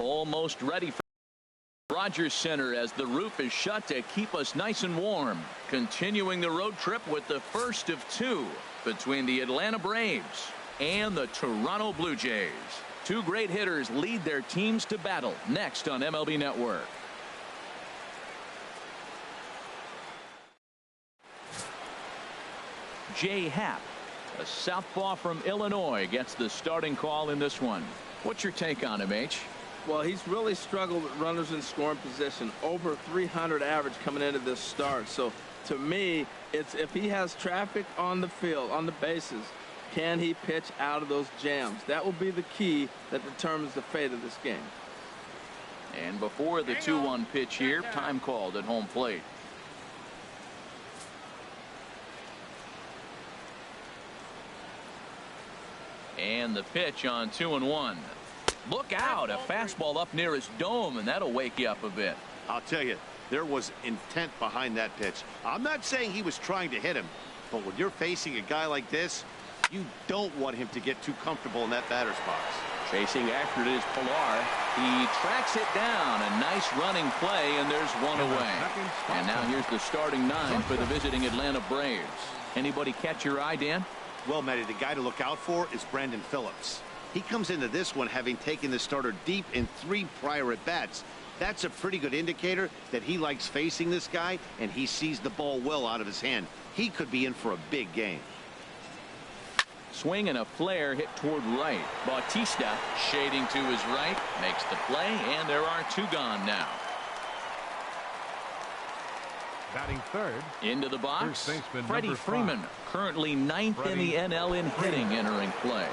Almost ready for Rogers Center as the roof is shut to keep us nice and warm. Continuing the road trip with the first of two between the Atlanta Braves and the Toronto Blue Jays. Two great hitters lead their teams to battle next on MLB Network. Jay Happ, a southpaw from Illinois, gets the starting call in this one. What's your take on him, H? Well, he's really struggled with runners in scoring position. Over 300 average coming into this start. So to me, it's if he has traffic on the field, on the bases, can he pitch out of those jams? That will be the key that determines the fate of this game. And before the 2-1 pitch here, time called at home plate. And the pitch on 2-1. Look out, a fastball up near his dome, and that'll wake you up a bit. I'll tell you, there was intent behind that pitch. I'm not saying he was trying to hit him, but when you're facing a guy like this, you don't want him to get too comfortable in that batter's box. Chasing after it is Pilar. He tracks it down. A nice running play, and there's one away. And now here's the starting nine for the visiting Atlanta Braves. Anybody catch your eye, Dan? Well, Matty, the guy to look out for is Brandon Phillips. He comes into this one having taken the starter deep in 3 prior at-bats. That's a pretty good indicator that he likes facing this guy, and he sees the ball well out of his hand. He could be in for a big game. Swing and a flare hit toward right. Bautista shading to his right, makes the play, and there are 2 gone now. Batting third. Into the box, Freddie Freeman, currently 9th in the NL in hitting, entering play.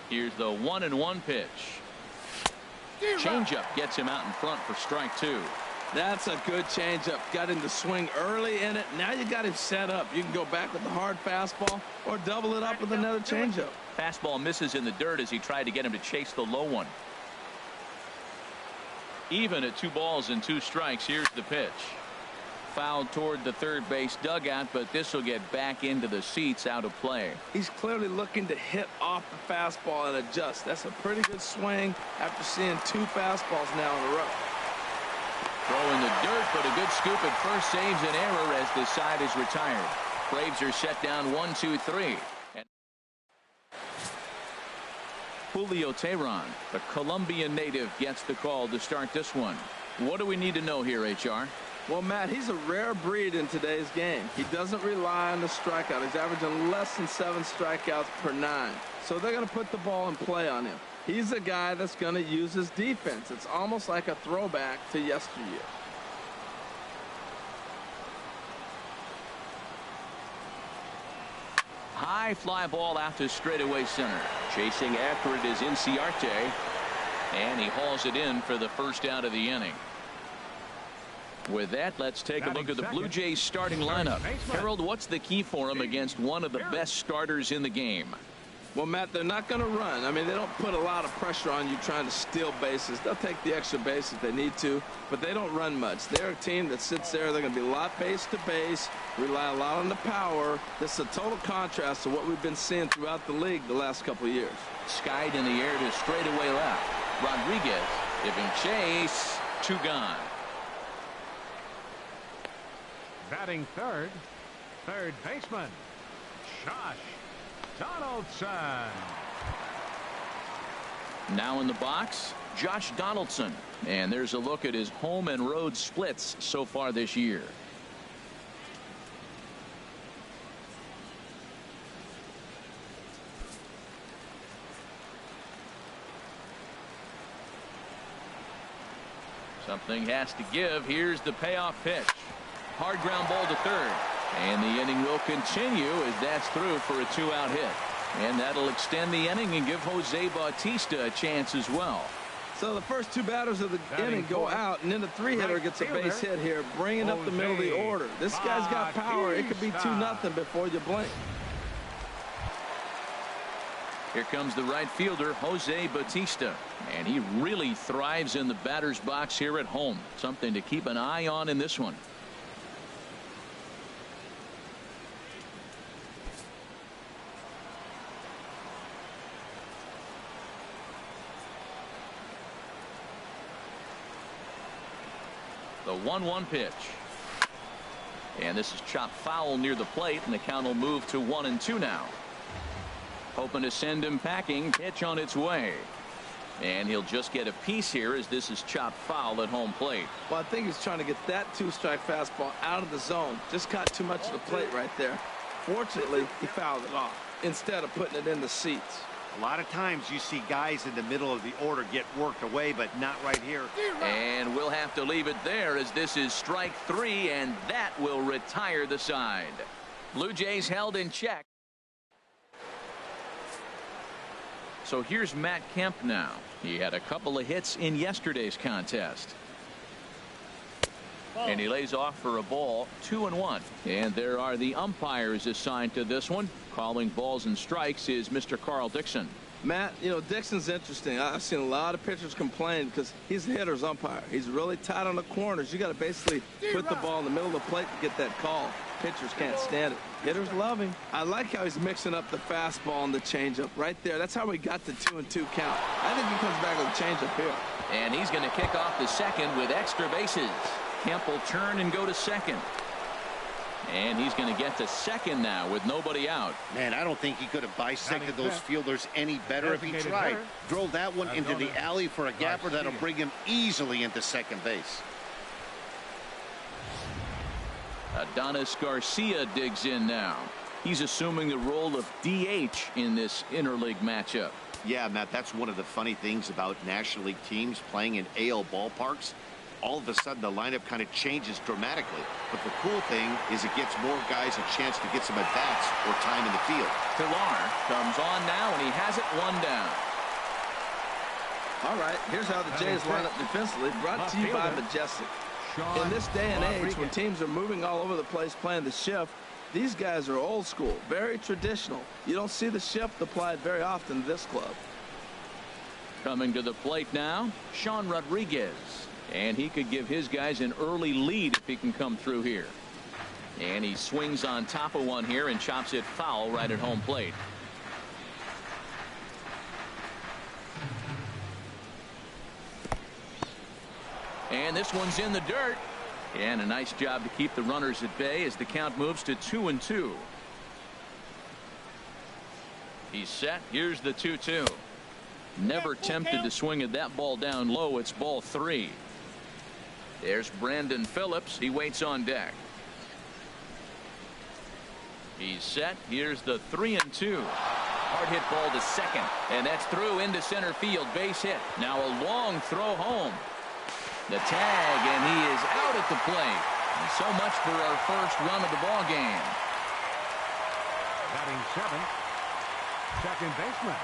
Here's the 1-1 pitch. Changeup gets him out in front for strike 2. That's a good changeup. Got him to swing early in it. Now you got him set up. You can go back with the hard fastball or double it up with another changeup. Fastball misses in the dirt as he tried to get him to chase the low one. Even at 2 balls and 2 strikes. Here's the pitch. Fouled toward the third base dugout, but this will get back into the seats, out of play. He's clearly looking to hit off the fastball and adjust. That's a pretty good swing after seeing 2 fastballs now in a row. Throw in the dirt, but a good scoop at first saves an error as the side is retired. Braves are set down 1-2-3. And Julio Teheran, the Colombian native, gets the call to start this one. What do we need to know here, HR? Well, Matt, he's a rare breed in today's game. He doesn't rely on the strikeout. He's averaging less than 7 strikeouts per 9. So they're going to put the ball in play on him. He's a guy that's going to use his defense. It's almost like a throwback to yesteryear. High fly ball out to straightaway center. Chasing after it is Inciarte, and he hauls it in for the first out of the inning. With that, let's take a look at the Blue Jays starting lineup. Harold, what's the key for them against one of the best starters in the game? Well, Matt, they're not going to run. I mean, they don't put a lot of pressure on you trying to steal bases. They'll take the extra base if they need to, but they don't run much. They're a team that sits there. They're going to be a lot base to base, rely a lot on the power. This is a total contrast to what we've been seeing throughout the league the last couple of years. Skied in the air to straightaway left. Rodriguez giving chase. 2 gone. Batting third baseman, Josh Donaldson. Now in the box, Josh Donaldson. And there's a look at his home and road splits so far this year. Something has to give. Here's the payoff pitch. Hard ground ball to third. And the inning will continue as that's through for a 2-out hit. And that'll extend the inning and give Jose Bautista a chance as well. So the first 2 batters of the inning go out, and then the 3-hitter gets a base hit here, bringing up the middle of the order. This guy's got power. It could be 2-0 before you blink. Here comes the right fielder, Jose Bautista. And he really thrives in the batter's box here at home. Something to keep an eye on in this one. The 1-1 pitch. And this is chopped foul near the plate, and the count will move to 1-2 now. Hoping to send him packing. Pitch on its way. And he'll just get a piece here as this is chopped foul at home plate. Well, I think he's trying to get that 2-strike fastball out of the zone. Just caught too much of the plate right there. Fortunately, he fouled it off instead of putting it in the seats. A lot of times you see guys in the middle of the order get worked away, but not right here. And we'll have to leave it there as this is strike 3, and that will retire the side. Blue Jays held in check. So here's Matt Kemp now. He had a couple of hits in yesterday's contest. And he lays off for a ball, 2-1. And there are the umpires assigned to this one. Calling balls and strikes is Mr. Carl Dixon. Matt, you know, Dixon's interesting. I've seen a lot of pitchers complain because he's the hitter's umpire. He's really tight on the corners. You got to basically put the ball in the middle of the plate to get that call. Pitchers can't stand it. Hitters love him. I like how he's mixing up the fastball and the changeup right there. That's how we got the 2-2 count. I think he comes back with a changeup here. And he's going to kick off the second with extra bases. Kemp will turn and go to second. And he's going to get to second now with nobody out. Man, I don't think he could have bisected those fielders any better if he tried. Drove that one into the alley for a gapper that'll bring him easily into second base. Adonis Garcia digs in now. He's assuming the role of DH in this interleague matchup. Yeah, Matt, that's one of the funny things about National League teams playing in AL ballparks. All of a sudden, the lineup kind of changes dramatically. But the cool thing is it gets more guys a chance to get some at-bats or time in the field. Pilar comes on now, and he has it 1 down. All right, here's how the Jays line up defensively. Brought to you by Majestic. In this day and age, when teams are moving all over the place playing the shift, these guys are old school, very traditional. You don't see the shift applied very often in this club. Coming to the plate now, Sean Rodriguez. And he could give his guys an early lead if he can come through here. And he swings on top of one here and chops it foul right at home plate. And this one's in the dirt. And a nice job to keep the runners at bay as the count moves to 2-2. He's set. Here's the 2-2. Never tempted to swing at that ball down low. It's ball 3. There's Brandon Phillips. He waits on deck. He's set. Here's the 3-2. Hard hit ball to second. And that's through into center field. Base hit. Now a long throw home. The tag, and he is out at the plate. And so much for our first run of the ball game. Batting 7th, second baseman.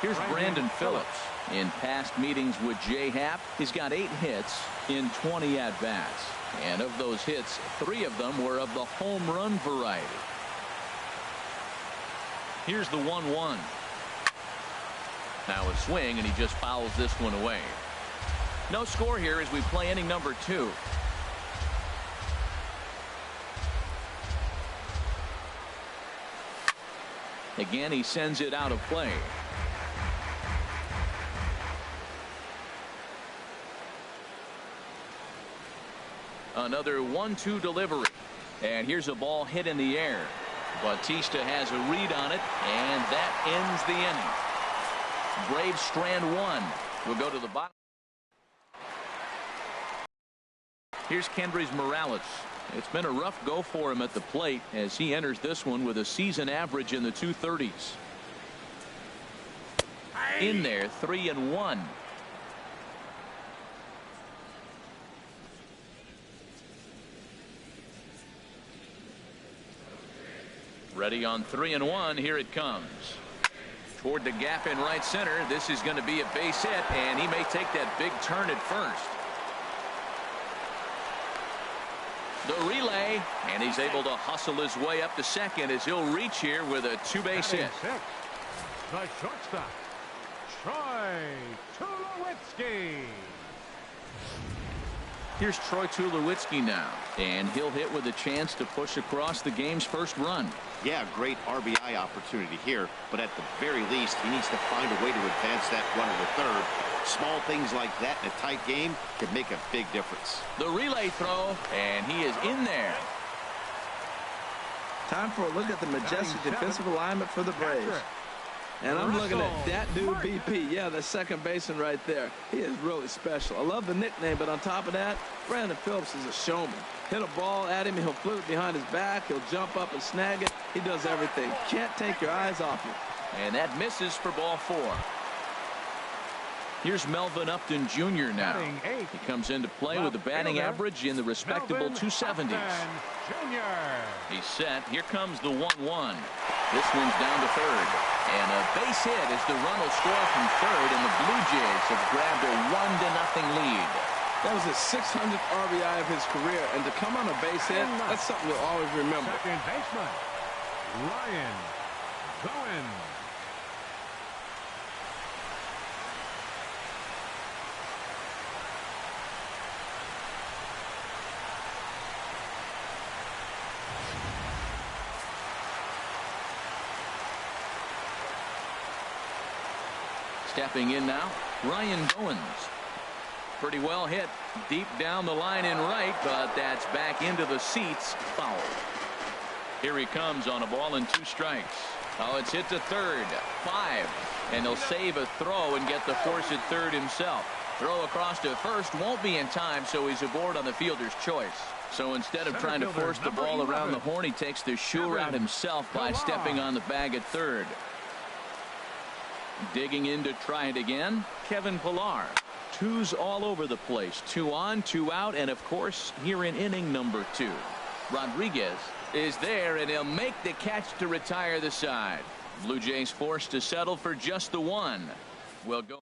Here's Brandon Phillips. In past meetings with Jay Happ, he's got 8 hits in 20 at-bats. And of those hits, 3 of them were of the home run variety. Here's the 1-1. Now a swing, and he just fouls this one away. No score here as we play inning number 2. Again, he sends it out of play. Another 1-2 delivery. And here's a ball hit in the air. Bautista has a read on it, and that ends the inning. Braves strand 1. We'll go to the bottom. Here's Kendrys Morales. It's been a rough go for him at the plate as he enters this one with a season average in the 230s. In there, 3-1. Ready on 3-1. Here it comes. Toward the gap in right center. This is going to be a base hit, and he may take that big turn at first. The relay, and he's able to hustle his way up to second as he'll reach here with a 2-base hit. The shortstop, Troy Tulowitzki. Here's Troy Tulowitzki now, and he'll hit with a chance to push across the game's first run. Yeah, great RBI opportunity here, but at the very least, he needs to find a way to advance that runner to third Small things like that in a tight game can make a big difference. The relay throw, and he is in there. Time for a look at the majestic defensive alignment for the Braves. And I'm looking at that dude BP. Yeah, the second baseman right there. He is really special. I love the nickname, but on top of that, Brandon Phillips is a showman. Hit a ball at him, and he'll flip it behind his back. He'll jump up and snag it. He does everything. Can't take your eyes off him. And that misses for ball 4. Here's Melvin Upton Jr. now. He comes into play with a batting average in the respectable 270s. He's set. Here comes the 1-1. This one's down to third. And a base hit as the run will score from third, and the Blue Jays have grabbed a 1-0 lead. That was his 600th RBI of his career, and to come on a base hit, that's something you'll always remember. Second baseman, Ryan Bowen. Stepping in now, Ryan Bowens. Pretty well hit deep down the line in right, but that's back into the seats. Foul. Here he comes on a ball and 2 strikes. Oh, it's hit to third. 5. And he'll save a throw and get the force at third himself. Throw across to first won't be in time, so he's aboard on the fielder's choice. So instead of trying to force the ball around the horn, he takes the shoe route himself by stepping on the bag at third. Digging in to try it again, Kevin Pillar. 2s all over the place. 2 on, 2 out, and of course here in inning number 2. Rodriguez is there, and he'll make the catch to retire the side. Blue Jays forced to settle for just the 1. We'll go.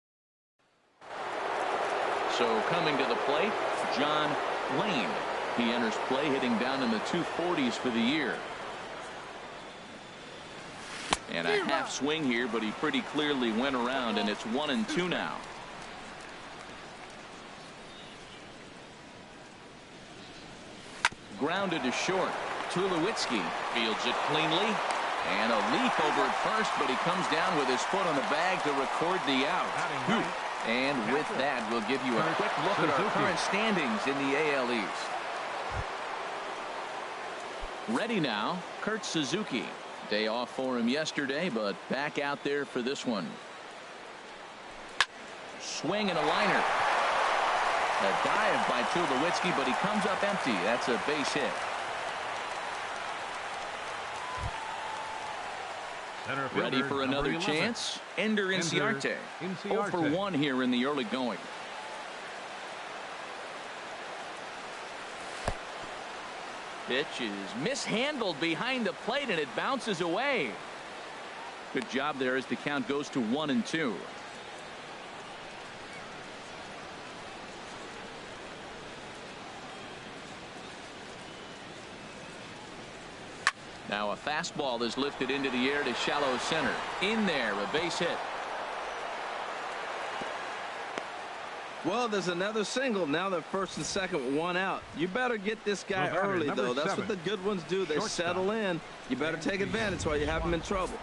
So coming to the plate, John Lane. He enters play hitting down in the 240s for the year. And a half swing here, but he pretty clearly went around, and it's 1-2 now. Grounded to short. Tulowitzki fields it cleanly. And a leap over at first, but he comes down with his foot on the bag to record the out. And with that, we'll give you a quick look at our current standings in the AL East. Ready now, Kurt Suzuki. Day off for him yesterday, but back out there for this one. Swing and a liner. A dive by Tulowitzki, but he comes up empty. That's a base hit. Ready for another chance? Ender Inciarte. 0 for 1 here in the early going. Pitch is mishandled behind the plate, and it bounces away. Good job there as the count goes to 1-2. Now a fastball is lifted into the air to shallow center. In there, a base hit. Well, there's another single. Now they're first and second, 1 out. You better get this guy early, though. That's what the good ones do. They settle in. You better take advantage while you have them in trouble.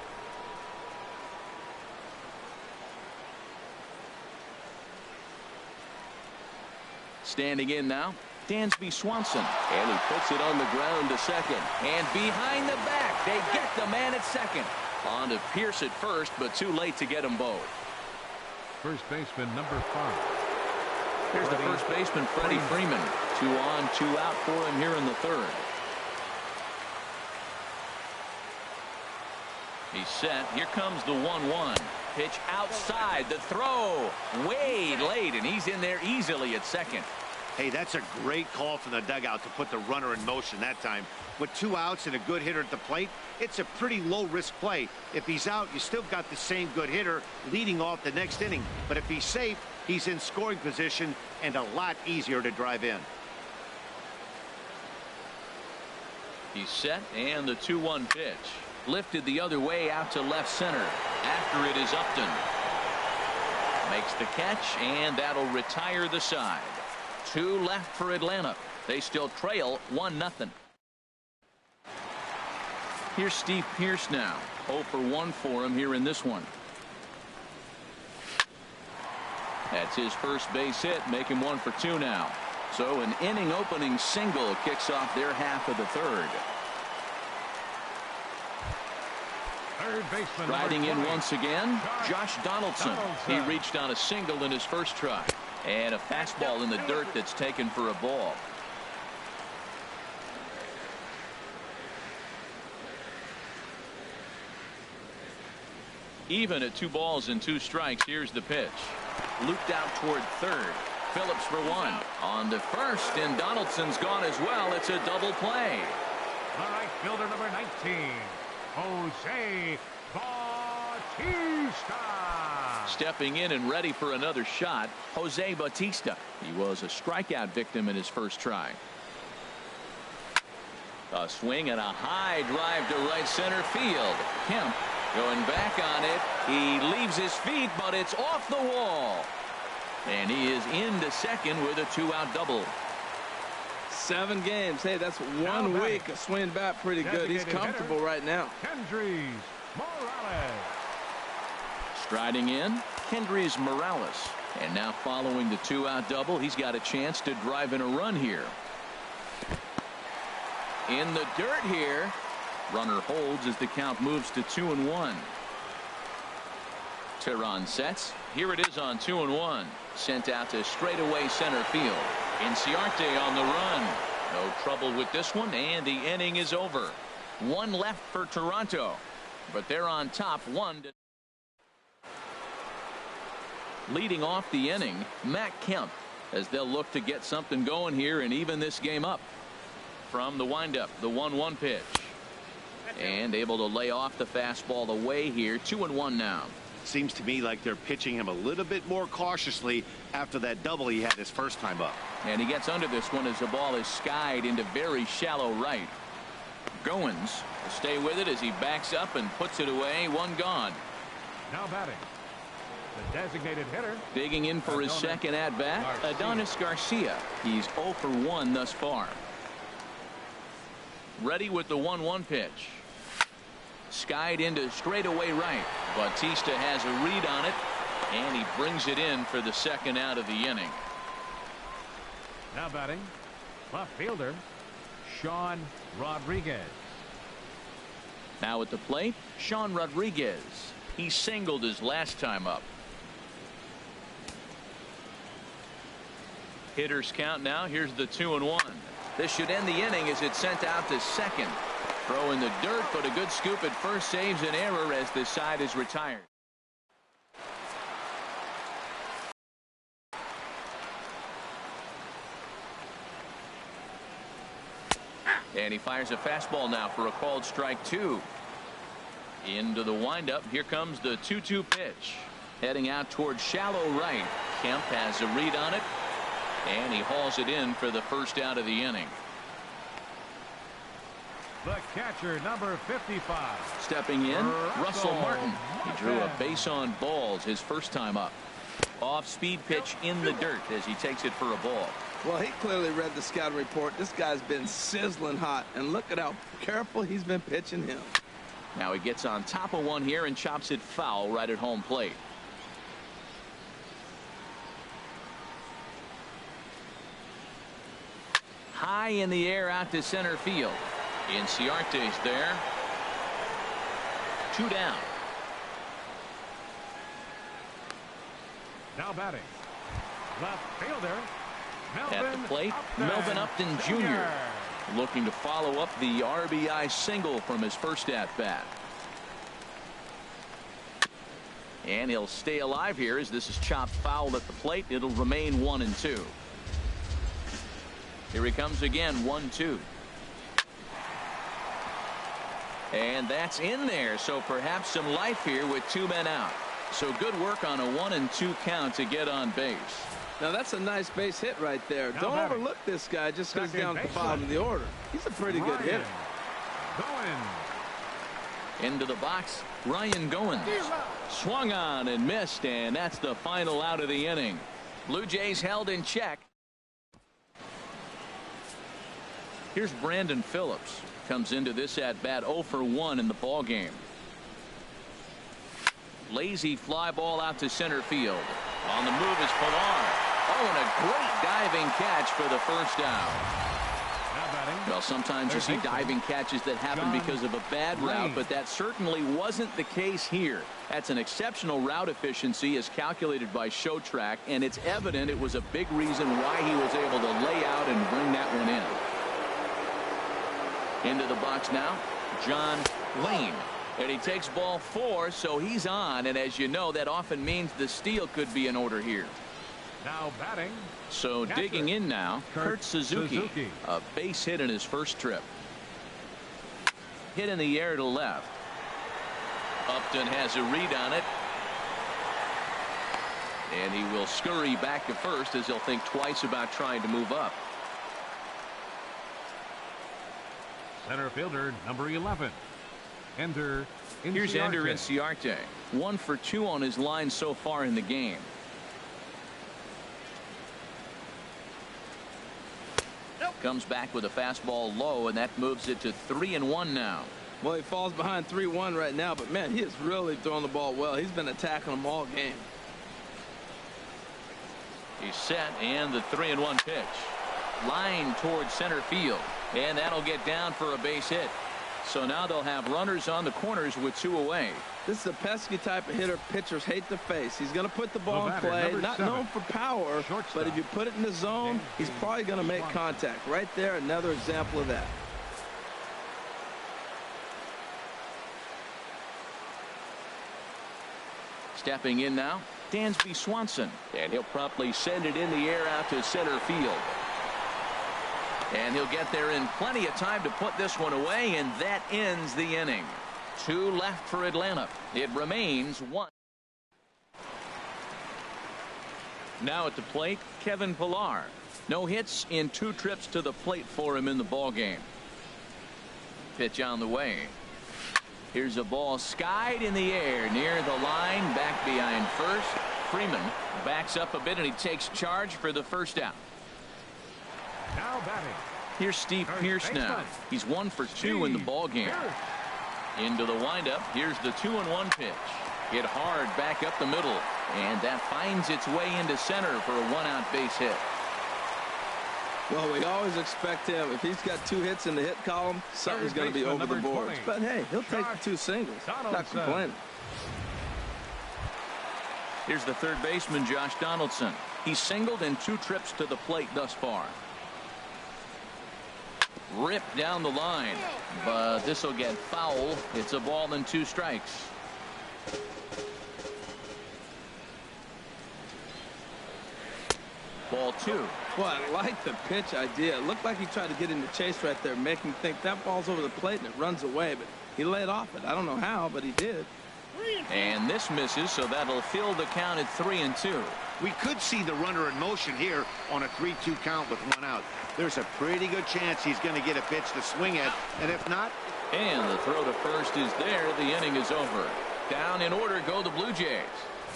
Standing in now, Dansby Swanson. And he puts it on the ground to second. And behind the back, they get the man at second. On to Pierce at first, but too late to get them both. First baseman number 5. Here's the first baseman, Freddie Freeman. 2 on, 2 out for him here in the third. He's set. Here comes the 1-1. Pitch outside. The throw way late, and he's in there easily at second. Hey, that's a great call from the dugout to put the runner in motion that time. With 2 outs and a good hitter at the plate, it's a pretty low-risk play. If he's out, you still got the same good hitter leading off the next inning. But if he's safe, he's in scoring position and a lot easier to drive in. He's set, and the 2-1 pitch. Lifted the other way out to left center. After it is Upton. Makes the catch, and that'll retire the side. 2 left for Atlanta. They still trail 1-0. Here's Steve Pierce now. 0 for 1 for him here in this one. That's his first base hit, make him 1 for 2 now. So an inning opening single kicks off their half of the third. Third baseman. Riding in once again, Josh Donaldson. He reached on a single in his first try. And a fastball in the dirt that's taken for a ball. Even at 2 balls and 2 strikes, here's the pitch. Looped out toward third. Phillips for 1 on the first, and Donaldson's gone as well. It's a double play. The right fielder, number 19, Jose Bautista. Stepping in and ready for another shot, Jose Bautista. He was a strikeout victim in his first try. A swing and a high drive to right center field. Kemp going back on it. He leaves his feet, but it's off the wall. And he is into second with a 2-out double. 7 games. Hey, that's 1 week of swinging bat pretty good. He's comfortable right now. Kendrys Morales. Striding in, Kendrys Morales. And now following the 2-out double, he's got a chance to drive in a run here. In the dirt here. Runner holds as the count moves to 2-1. Teheran sets. Here it is on 2-1. Sent out to straightaway center field. Inciarte on the run. No trouble with this one, and the inning is over. 1 left for Toronto, but they're on top 1. Leading off the inning, Matt Kemp, as they'll look to get something going here and even this game up. From the windup, the 1-1 pitch. And able to lay off the fastball away here. 2-1 now. Seems to me like they're pitching him a little bit more cautiously after that double he had his first time up. And he gets under this one as the ball is skied into very shallow right. Goins will stay with it as he backs up and puts it away. 1 gone. Now batting, the designated hitter. Digging in for his second at bat, Adonis Garcia. He's 0 for 1 thus far. Ready with the 1-1 pitch. Skied into straightaway right. Bautista has a read on it, and he brings it in for the second out of the inning. Now batting, left fielder Sean Rodriguez. Now at the plate, Sean Rodriguez. He singled his last time up. Hitters count now. Here's the 2-1. This should end the inning as it's sent out to second. Throw in the dirt, but a good scoop at first saves an error as this side is retired. And he fires a fastball now for a called strike 2. Into the windup. Here comes the 2-2 pitch. Heading out towards shallow right. Kemp has a read on it. And he hauls it in for the first out of the inning. The catcher, number 55. Stepping in, Russell Martin. He drew a base on balls his first time up. Off-speed pitch in the dirt as he takes it for a ball. Well, he clearly read the scouting report. This guy's been sizzling hot, and look at how careful he's been pitching him. Now he gets on top of one here and chops it foul right at home plate. High in the air out to center field. Inciarte's there. 2 down. Now batting, left fielder Melvin at the plate, Upton Melvin Upton Jr. looking to follow up the RBI single from his first at bat. And he'll stay alive here as this is chopped foul at the plate. It'll remain 1-2. Here he comes again, 1-2. And that's in there, so perhaps some life here with 2 men out. So good work on a 1-2 count to get on base. Now that's a nice base hit right there. Don't overlook this guy just because he's down at the bottom of the order. He's a pretty good hitter. Into the box, Ryan Goins. Swung on and missed, and that's the final out of the inning. Blue Jays held in check. Here's Brandon Phillips. Comes into this at bat 0 for 1 in the ball game. Lazy fly ball out to center field. On the move is Pilar. Oh, and a great diving catch for the first down. Well, sometimes you see diving catches that happen because of a bad route, but that certainly wasn't the case here. That's an exceptional route efficiency as calculated by Show Track, and it's evident it was a big reason why he was able to lay out and bring that one in. Into the box now, John Lane. And he takes ball 4, so he's on, and as you know, that often means the steal could be in order here. Now batting. So Catcher. digging in now, Kurt Suzuki. A base hit in his first trip. Hit in the air to left. Upton has a read on it. And he will scurry back to first as he'll think twice about trying to move up. Center fielder number 11. Ender Inciarte. Here's Ender Inciarte. 1 for 2 on his line so far in the game. Comes back with a fastball low, and that moves it to 3-1 now. Well, he falls behind 3-1 right now, but man, he is really throwing the ball well. He's been attacking them all game. He's set, and the 3-1 pitch. Line towards center field, and that'll get down for a base hit. So now they'll have runners on the corners with 2 away. This is a pesky type of hitter pitchers hate to face. He's going to put the ball in batter, play, number not 7. known for power, Shortstop. but if you put it in the zone, he's probably going to make contact. Right there, another example of that. Stepping in now, Dansby Swanson, and he'll promptly send it in the air out to center field. And he'll get there in plenty of time to put this one away, and that ends the inning. 2 left for Atlanta. It remains 1. Now at the plate, Kevin Pilar. No hits in 2 trips to the plate for him in the ballgame. Pitch on the way. Here's a ball skied in the air near the line, back behind first. Freeman backs up a bit, and he takes charge for the first out. Now batting. Here's Steve Pearce now. He's 1 for 2 in the ball game. Into the windup. Here's the 2-1 pitch. Hit hard back up the middle, and that finds its way into center for a 1-out base hit. Well, we always expect him, if he's got 2 hits in the hit column, something's going to be over the boards. But hey, he'll take the 2 singles. Not complaining. Here's the third baseman, Josh Donaldson. He's singled in 2 trips to the plate thus far. Ripped down the line, but this will get foul. It's a ball and 2 strikes. Ball 2. Well, I like the pitch idea. It looked like he tried to get in the chase right there, make him think that ball's over the plate and it runs away, but he laid off it. I don't know how, but he did. And this misses, so that'll fill the count at 3-2. We could see the runner in motion here on a 3-2 count with 1 out. There's a pretty good chance he's going to get a pitch to swing at, and if not. And the throw to first is there. The inning is over. Down in order go the Blue Jays,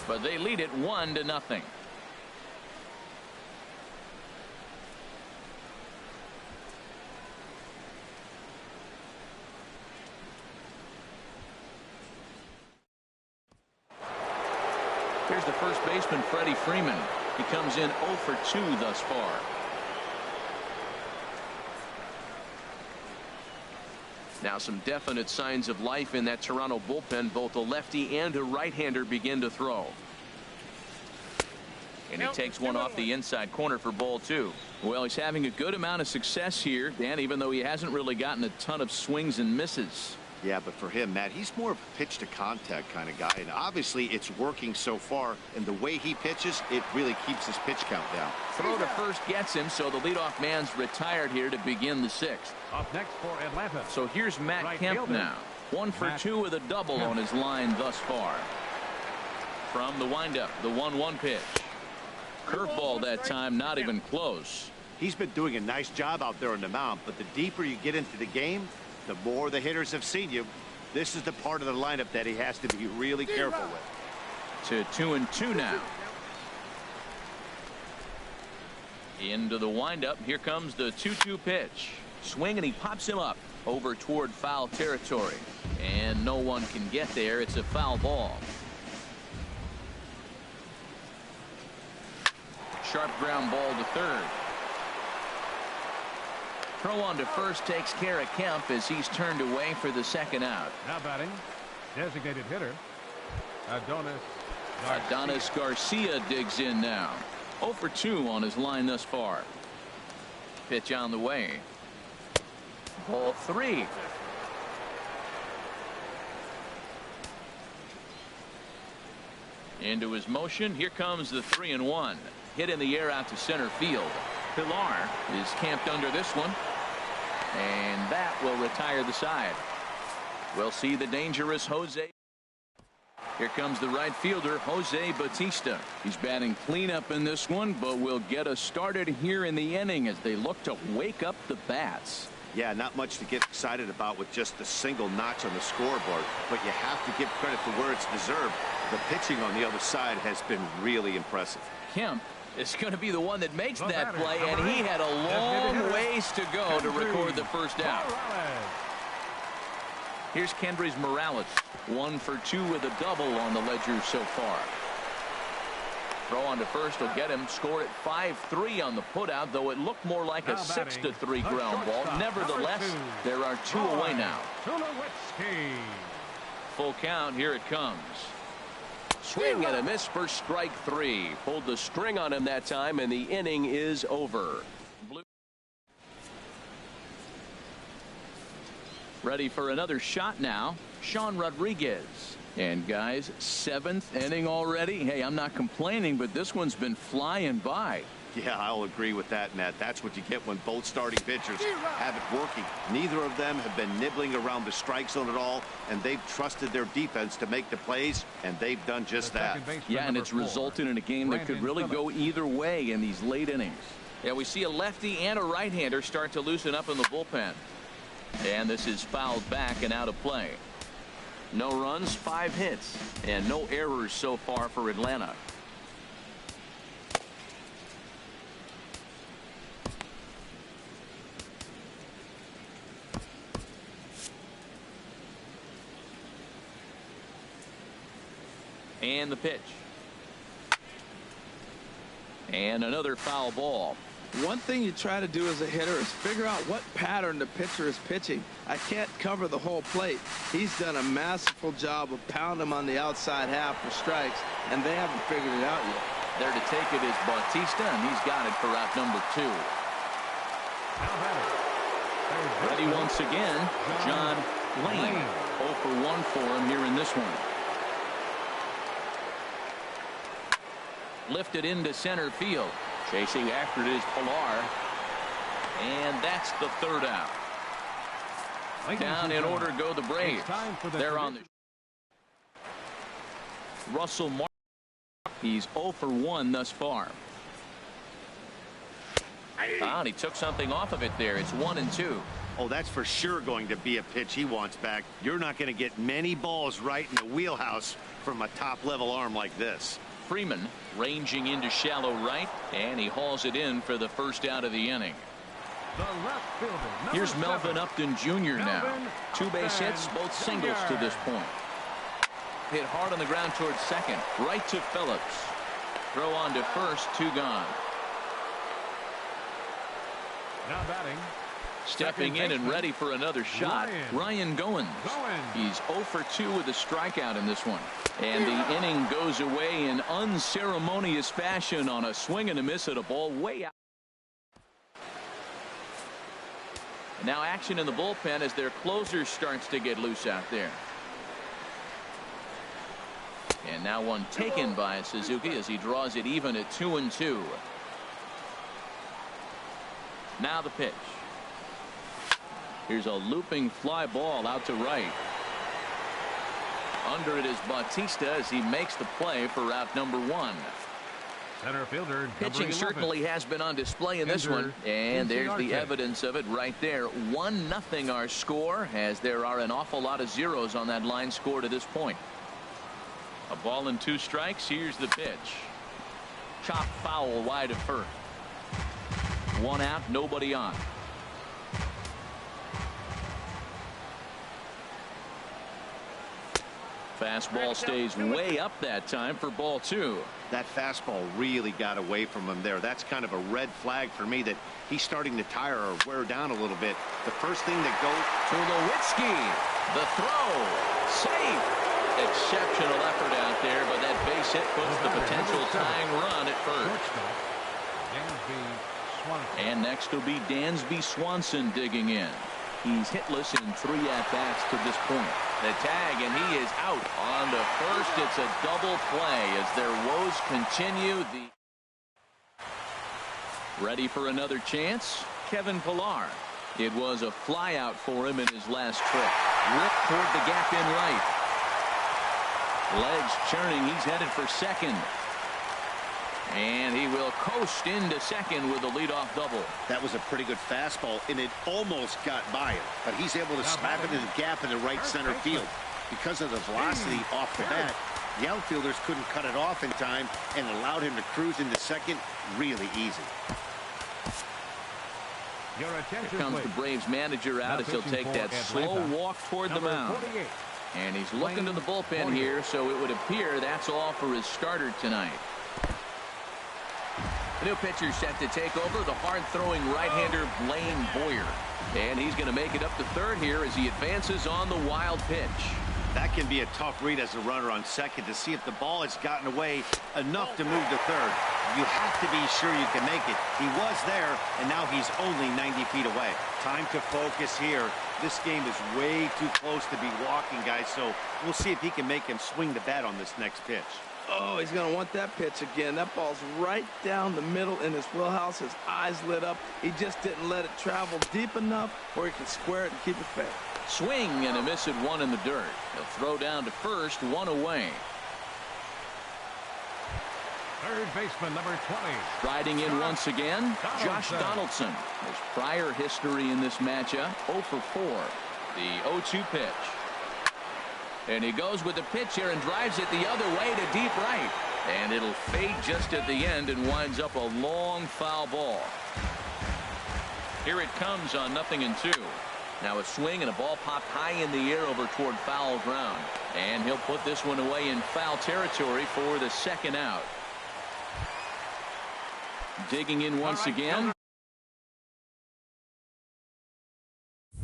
but they lead it 1-0. Here's the first baseman, Freddie Freeman. He comes in 0 for 2 thus far. Now some definite signs of life in that Toronto bullpen. Both a lefty and a right-hander begin to throw. And he takes one off the inside corner for ball 2. Well, he's having a good amount of success here, Dan, even though he hasn't really gotten a ton of swings and misses. Yeah, but for him, Matt, he's more of a pitch to contact kind of guy, and obviously it's working so far, and the way he pitches, it really keeps his pitch count down. Throw to first gets him, so the leadoff man's retired here to begin the 6th. Up next for Atlanta. So here's Matt Right Kemp fielder. now. 1 for 2 with a double on his line thus far. From the windup, the 1-1 pitch. Curveball that time, not even close. He's been doing a nice job out there on the mound, but the deeper you get into the game, the more the hitters have seen you. This is the part of the lineup that he has to be really careful with. To 2-2 now. Into the windup. Here comes the 2-2 pitch. Swing, and he pops him up over toward foul territory. And no one can get there. It's a foul ball. Sharp ground ball to third. Throw on to first takes care of Kemp as he's turned away for the second out. Now batting, designated hitter, Adonis Garcia digs in now. 0 for 2 on his line thus far. Pitch on the way. Ball 3. Into his motion. Here comes the 3-1. Hit in the air out to center field. Pilar is camped under this one. And that will retire the side. We'll see the dangerous Jose. Here comes the right fielder, Jose Bautista. He's batting cleanup in this one, but will get us started here in the inning as they look to wake up the bats. Yeah, not much to get excited about with just a single notch on the scoreboard, but you have to give credit for where it's deserved. The pitching on the other side has been really impressive. Kemp is going to be the one that makes that play, and he had a long ways to go to record the first out. Here's Kendrys Morales. 1 for 2 with a double on the ledger so far. Throw on to first will get him. Scored at 5-3 on the putout, though it looked more like a 6-3 ground ball. Nevertheless, there are 2 away now. Full count. Here it comes. Swing and a miss for strike 3. Pulled the string on him that time, and the inning is over. Ready for another shot now. Sean Rodriguez. And guys, 7th inning already. Hey, I'm not complaining, but this one's been flying by. Yeah, I'll agree with that, Matt. That's what you get when both starting pitchers have it working. Neither of them have been nibbling around the strike zone at all, and they've trusted their defense to make the plays, and they've done just that. Yeah, and it's resulted in a game that could really go either way in these late innings. Yeah, we see a lefty and a right-hander start to loosen up in the bullpen. And this is fouled back and out of play. No runs, 5 hits, and no errors so far for Atlanta. And the pitch. And another foul ball. One thing you try to do as a hitter is figure out what pattern the pitcher is pitching. I can't cover the whole plate. He's done a masterful job of pounding him on the outside half for strikes, and they haven't figured it out yet. There to take it is Bautista, and he's got it for out number 2. Ready once again, John Lane. 0 for 1 for him here in this one. Lifted into center field. Chasing after it is Pilar. And that's the 3rd out. Down in order go the Braves. They're on the Russell Martin. He's 0 for 1 thus far. And he took something off of it there. It's 1-2. Oh, that's for sure going to be a pitch he wants back. You're not going to get many balls right in the wheelhouse from a top-level arm like this. Freeman ranging into shallow right, and he hauls it in for the first out of the inning. Here's Melvin Upton Jr. now. 2 base hits, both singles to this point. Hit hard on the ground towards second. Right to Phillips. Throw on to first. 2 gone. Now batting. Stepping in and ready for another shot, Ryan Goins. He's 0 for 2 with a strikeout in this one. And the inning goes away in unceremonious fashion on a swing and a miss at a ball way out. Now action in the bullpen as their closer starts to get loose out there. And now one taken by Suzuki as he draws it even at 2-2. Now the pitch. Here's a looping fly ball out to right. Under it is Bautista as he makes the play for out number 1. Center fielder. Pitching certainly has been on display in this one, and there's the evidence of it right there. 1-0 our score, as there are an awful lot of zeros on that line score to this point. A ball and 2 strikes. Here's the pitch. Chop foul wide of first. 1 out, nobody on. Fastball stays way up that time for ball 2. That fastball really got away from him there. That's kind of a red flag for me that he's starting to tire or wear down a little bit. The first thing that goes To Lewitzki. The throw. Safe. Exceptional effort out there, but that base hit puts the potential tying run at first. And next will be Dansby Swanson digging in. He's hitless in 3 at-bats to this point. The tag, and he is out. On to first, it's a double play as their woes continue. Ready for another chance? Kevin Pillar. It was a flyout for him in his last trip. Ripped toward the gap in right. Legs churning, he's headed for second. And he will coast into second with a leadoff double. That was a pretty good fastball, and it almost got by him. But he's able to slap it in the gap in the right center field. Because of the velocity off the bat, the outfielders couldn't cut it off in time and allowed him to cruise into second really easy. Here comes the Braves manager out as he'll take that slow walk toward the mound. And he's looking to the bullpen here, so it would appear that's all for his starter tonight. The new pitcher set to take over, the hard-throwing right-hander Blaine Boyer. And he's going to make it up to third here as he advances on the wild pitch. That can be a tough read as a runner on second to see if the ball has gotten away enough to move to third. You have to be sure you can make it. He was there, and now he's only 90 feet away. Time to focus here. This game is way too close to be walking, guys, so we'll see if he can make him swing the bat on this next pitch. Oh, he's going to want that pitch again. That ball's right down the middle in his wheelhouse. His eyes lit up. He just didn't let it travel deep enough where he can square it and keep it fair. Swing and a miss at 1 in the dirt. He'll throw down to first, 1 away. Third baseman, number 20. Striding in once again, Josh Donaldson. His prior history in this matchup, 0 for 4. The 0-2 pitch. And he goes with the pitch here and drives it the other way to deep right. And it'll fade just at the end and winds up a long foul ball. Here it comes on 0-2. Now a swing and a ball popped high in the air over toward foul ground. And he'll put this one away in foul territory for the second out. Digging in once again.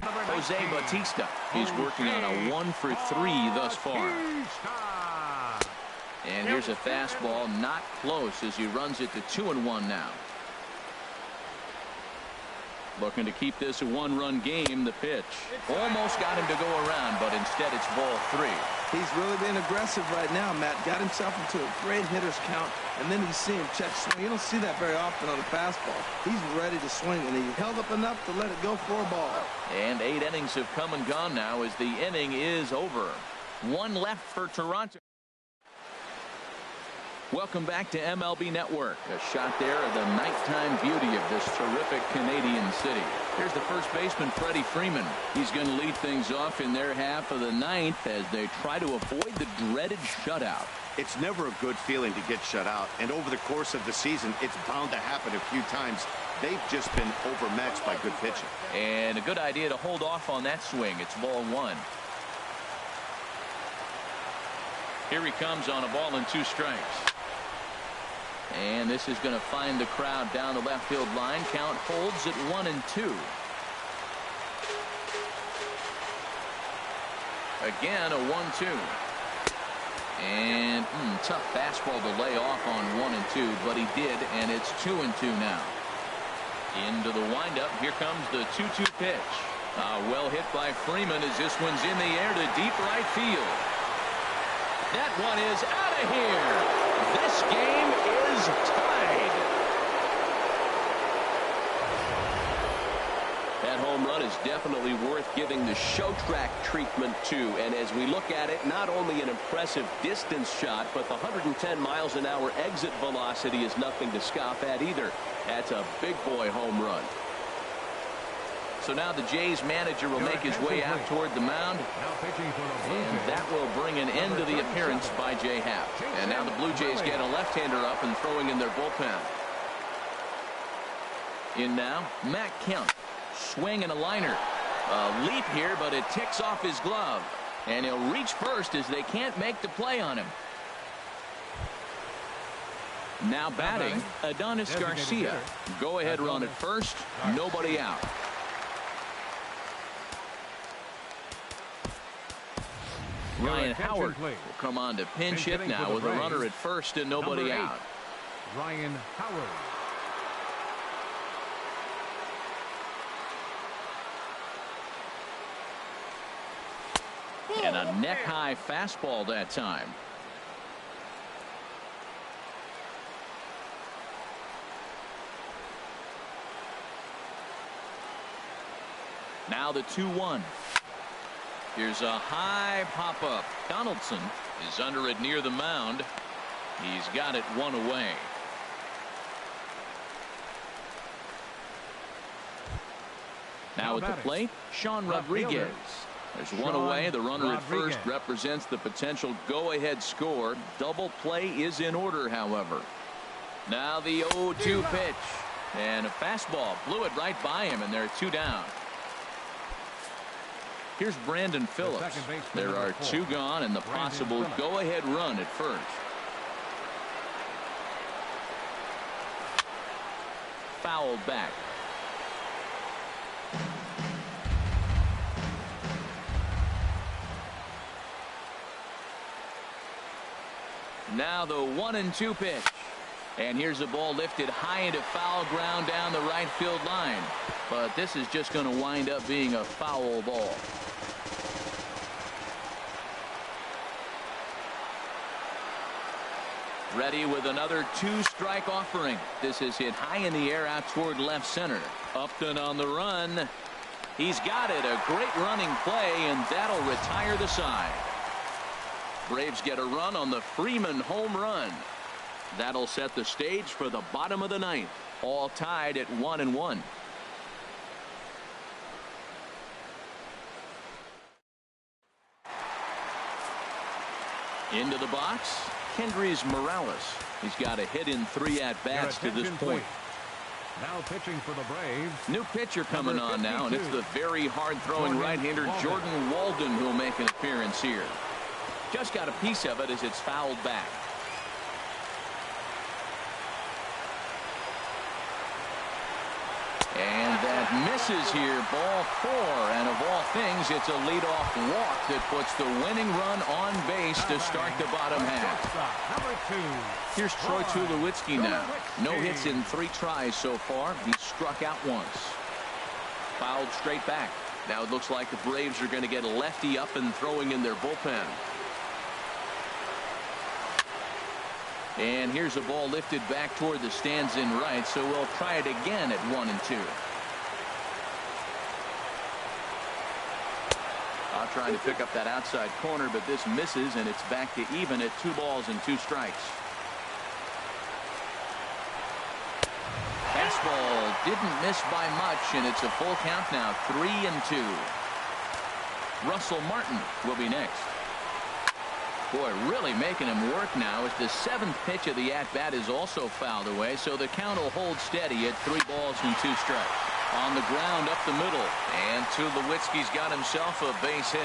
Jose Bautista. He's working on a 1 for 3 thus far. And here's a fastball not close as he runs it to 2-1 now. Looking to keep this a 1-run game. The pitch almost got him to go around, but instead it's ball 3. He's really being aggressive right now, Matt. Got himself into a great hitter's count, and then you see him check swing. You don't see that very often on a fastball. He's ready to swing, and he held up enough to let it go for a ball. And 8 innings have come and gone now as the inning is over. 1 left for Toronto. Welcome back to MLB Network. A shot there of the nighttime beauty of this terrific Canadian city. Here's the first baseman, Freddie Freeman. He's going to lead things off in their half of the 9th as they try to avoid the dreaded shutout. It's never a good feeling to get shut out, and over the course of the season, it's bound to happen a few times. They've just been overmatched by good pitching. And a good idea to hold off on that swing. It's ball 1. Here he comes on a ball and 2 strikes. And this is going to find the crowd down the left field line. Count holds at 1-2. Again, a 1-2. And tough fastball to lay off on 1-2, but he did, and it's 2-2 now. Into the windup. Here comes the 2-2 pitch. Well hit by Freeman as this one's in the air to deep right field. That one is out of here. This game is tied. That home run is definitely worth giving the show track treatment to. And as we look at it, not only an impressive distance shot, but the 110 miles an hour exit velocity is nothing to scoff at either. That's a big boy home run. So now the Jays manager will make his way out toward the mound. And that will bring an end to the appearance by Jay Happ. And now the Blue Jays get a left-hander up and throwing in their bullpen. In now, Matt Kemp. Swing and a liner. A leap here, but it ticks off his glove. And he'll reach first as they can't make the play on him. Now batting, Adonis Garcia. Go ahead run at first. Nobody out. Ryan Howard will come on to pinch hit now with a runner at first and nobody out. Ryan Howard. And a neck-high fastball that time. Now the 2-1. Here's a high pop-up. Donaldson is under it near the mound. He's got it one away. Now at the plate, Sean Rodriguez. There's one away. The runner at first represents the potential go-ahead score. Double play is in order, however. Now the 0-2 pitch. And a fastball blew it right by him, and there are two down. Here's Brandon Phillips. There are two gone and the possible go-ahead run at first. Fouled back. Now the 1-2 pitch. And here's a ball lifted high into foul ground down the right field line. But this is just going to wind up being a foul ball. Ready with another two-strike offering. This is hit high in the air out toward left center. Upton on the run. He's got it. A great running play, and that'll retire the side. Braves get a run on the Freeman home run. That'll set the stage for the bottom of the ninth. All tied at 1-1. Into the box, Kendrys Morales. He's got a hit in 3 at-bats to this point. Now pitching for the Braves. New pitcher coming on now, and it's the very hard-throwing right-hander Jordan Walden who'll make an appearance here. Just got a piece of it as it's fouled back. And that misses here. Ball 4. And of all things, it's a leadoff walk that puts the winning run on base to start the bottom half. Here's Troy Tulowitzki now. No hits in 3 tries so far. He struck out once. Fouled straight back. Now it looks like the Braves are going to get a lefty up and throwing in their bullpen. And here's a ball lifted back toward the stands in right, so we'll try it again at 1-2. Trying to pick up that outside corner, but this misses, and it's back to even at 2 balls and 2 strikes. Fastball didn't miss by much, and it's a full count now, 3-2. Russell Martin will be next. Boy, really making him work now as the 7th pitch of the at-bat is also fouled away, so the count will hold steady at 3 balls and 2 strikes. On the ground up the middle, and Tulowitzki's got himself a base hit.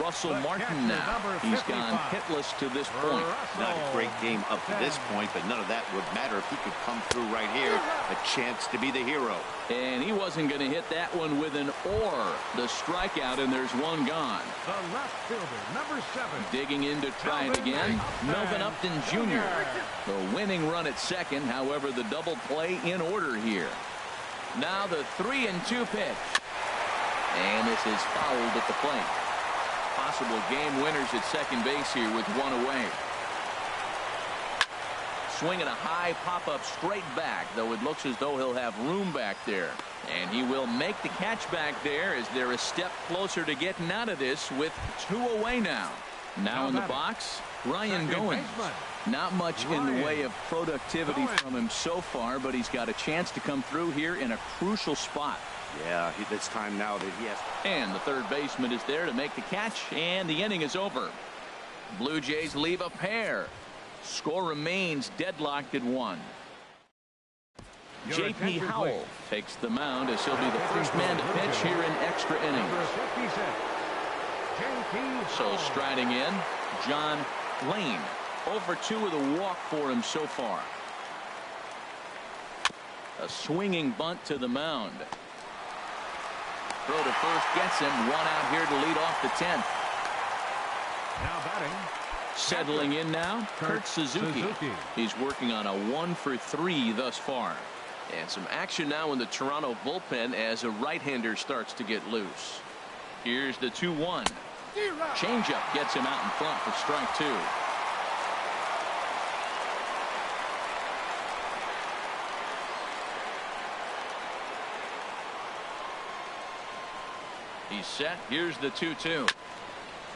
Russell Martin now. He's gone hitless to this point. Not a great game up to this point, but none of that would matter if he could come through right here. A chance to be the hero. And he wasn't going to hit that one with an or. The strikeout, and there's one gone. The left fielder, number 7. Digging in to try it again, Melvin Upton Jr. The winning run at second, however, the double play in order here. Now the 3-2 pitch. And this is fouled at the plate. Possible game winners at second base here with 1 away. Swinging a high pop-up straight back, though it looks as though he'll have room back there. And he will make the catch back there as they're a step closer to getting out of this with 2 away now. Now in the box, Ryan Goins. Not much in the way of productivity from him so far, but he's got a chance to come through here in a crucial spot. Yeah, it's time now that he has. And the third baseman is there to make the catch, and the inning is over. Blue Jays leave a pair. Score remains deadlocked at 1. Your J.P. attention, Howell please. takes the mound as he'll be the first man to pitch here in extra Number innings. 56, J.P. So Howell. striding in, John Lane. 0-for-2 with a walk for him so far. A swinging bunt to the mound. Throw to first gets him. One out here to lead off the 10th. Now batting. Settling in now, Kurt Suzuki. He's working on a 1-for-3 thus far. And some action now in the Toronto bullpen as a right-hander starts to get loose. Here's the 2-1. Changeup gets him out in front for strike 2. He's set. Here's the 2-2.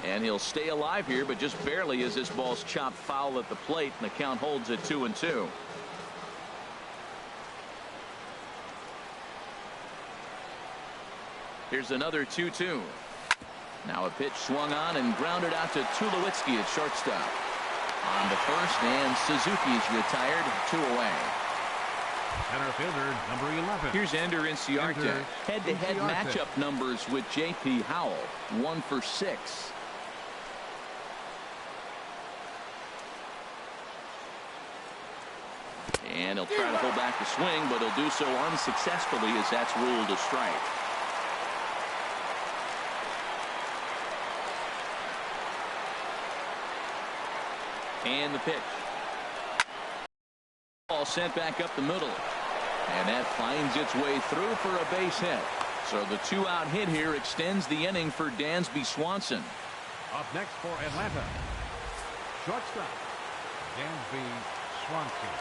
And he'll stay alive here, but just barely as this ball's chopped foul at the plate, and the count holds at 2-2. Here's another 2-2. Now a pitch swung on and grounded out to Tulowitzki at shortstop. On to first, and Suzuki's retired. 2 away. Center fielder, number 11. Here's Ender Inciarte. Ender Head-to-head Inciarte. matchup numbers with J.P. Howell. 1 for 6. And he'll try to hold back the swing, but he'll do so unsuccessfully as that's ruled a strike. And the pitch. Ball sent back up the middle. And that finds its way through for a base hit. So the 2-out hit here extends the inning for Dansby Swanson. Up next for Atlanta. Shortstop, Dansby Swanson.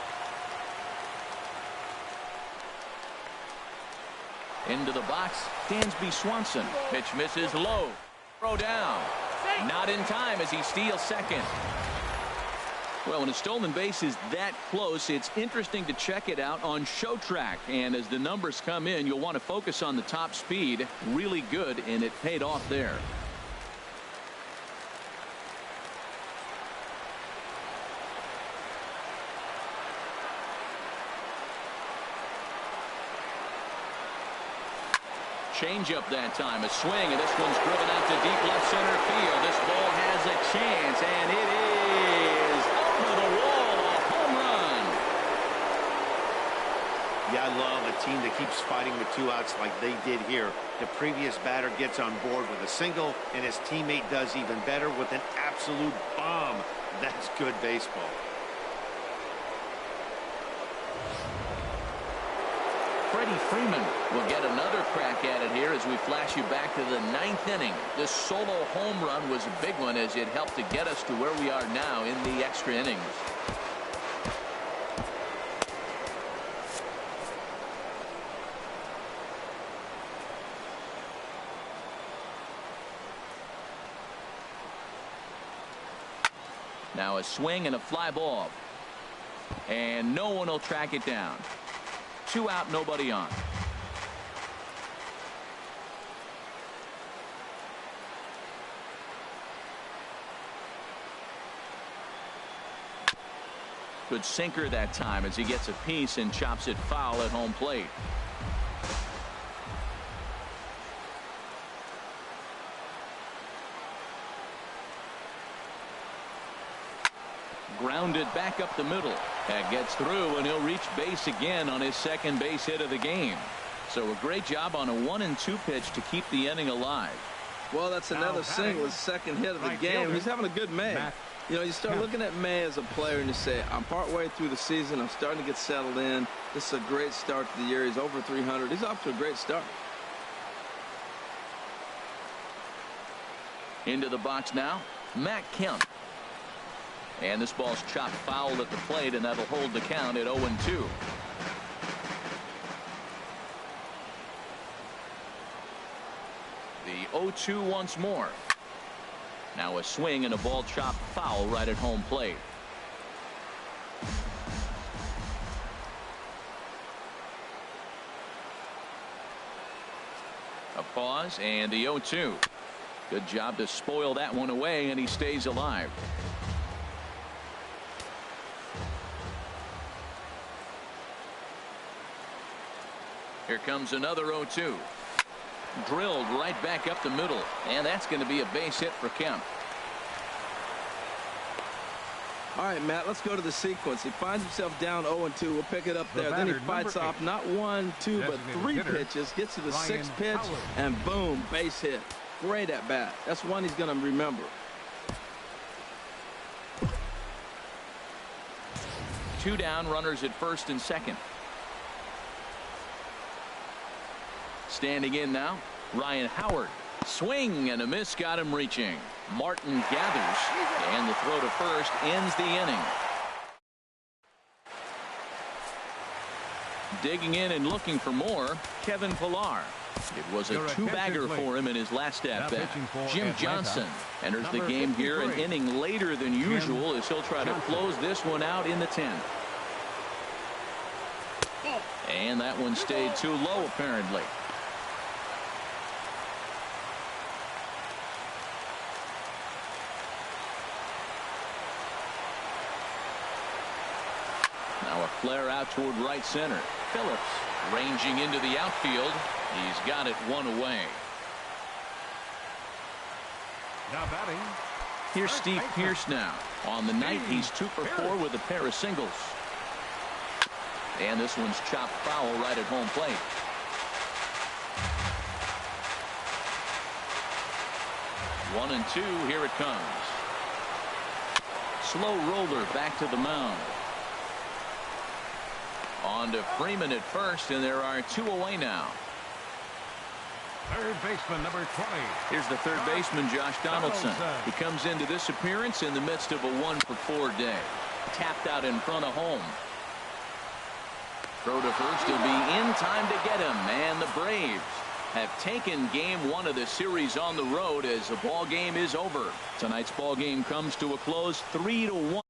Into the box, Dansby Swanson. Pitch misses low. Throw down. Not in time as he steals second. Well, when a stolen base is that close, it's interesting to check it out on Show Track. And as the numbers come in, you'll want to focus on the top speed. Really good, and it paid off there. Changeup that time, a swing, and this one's driven out to deep left center field. This ball has a chance, and it is over the wall, a home run. Yeah, I love a team that keeps fighting with 2 outs like they did here. The previous batter gets on board with a single, and his teammate does even better with an absolute bomb. That's good baseball. Freddie Freeman will get another crack at it here as we flash you back to the 9th inning. This solo home run was a big one as it helped to get us to where we are now in the extra innings. Now a swing and a fly ball. And no one will track it down. 2 out, nobody on. Good sinker that time as he gets a piece and chops it foul at home plate. Grounded back up the middle. That gets through, and he'll reach base again on his second base hit of the game. So a great job on a 1-2 pitch to keep the inning alive. Well, that's another single, his second hit of the game. He's having a good May. You know, you start looking at May as a player and you say, I'm partway through the season. I'm starting to get settled in. This is a great start to the year. He's over 300. He's off to a great start. Into the box now, Matt Kemp. And this ball's chopped foul at the plate, and that'll hold the count at 0-2. The 0-2 once more. Now a swing and a ball chopped foul right at home plate. A pause and the 0-2. Good job to spoil that one away, and he stays alive. Here comes another 0-2. Drilled right back up the middle, and that's going to be a base hit for Kemp. All right, Matt, let's go to the sequence. He finds himself down 0-2. We'll pick it up there. Then he fights off not 1, 2, but 3 pitches, gets to the 6th pitch, and boom, base hit. Great at bat. That's one he's going to remember. Two down, runners at first and second. Standing in now, Ryan Howard. Swing and a miss, got him reaching. Martin gathers, and the throw to first ends the inning. Digging in and looking for more, Kevin Pillar. It was a two-bagger for him in his last at-bat. Jim Johnson enters the game here an inning later than usual as he'll try to close this one out in the 10th. And that one stayed too low, apparently. Now a flare out toward right center. Phillips ranging into the outfield. He's got it one away. Now batting. Here's Steve Pearce now. On the night, he's 2 for 4 with a pair of singles. And this one's chopped foul right at home plate. One and 2. Here it comes. Slow roller back to the mound. On to Freeman at first, and there are 2 away now. Third baseman, number 20. Here's the third baseman, Josh Donaldson. He comes into this appearance in the midst of a 1 for 4 day. Tapped out in front of home. Throw to first will be in time to get him, and the Braves have taken game 1 of the series on the road as the ball game is over. Tonight's ball game comes to a close 3-1.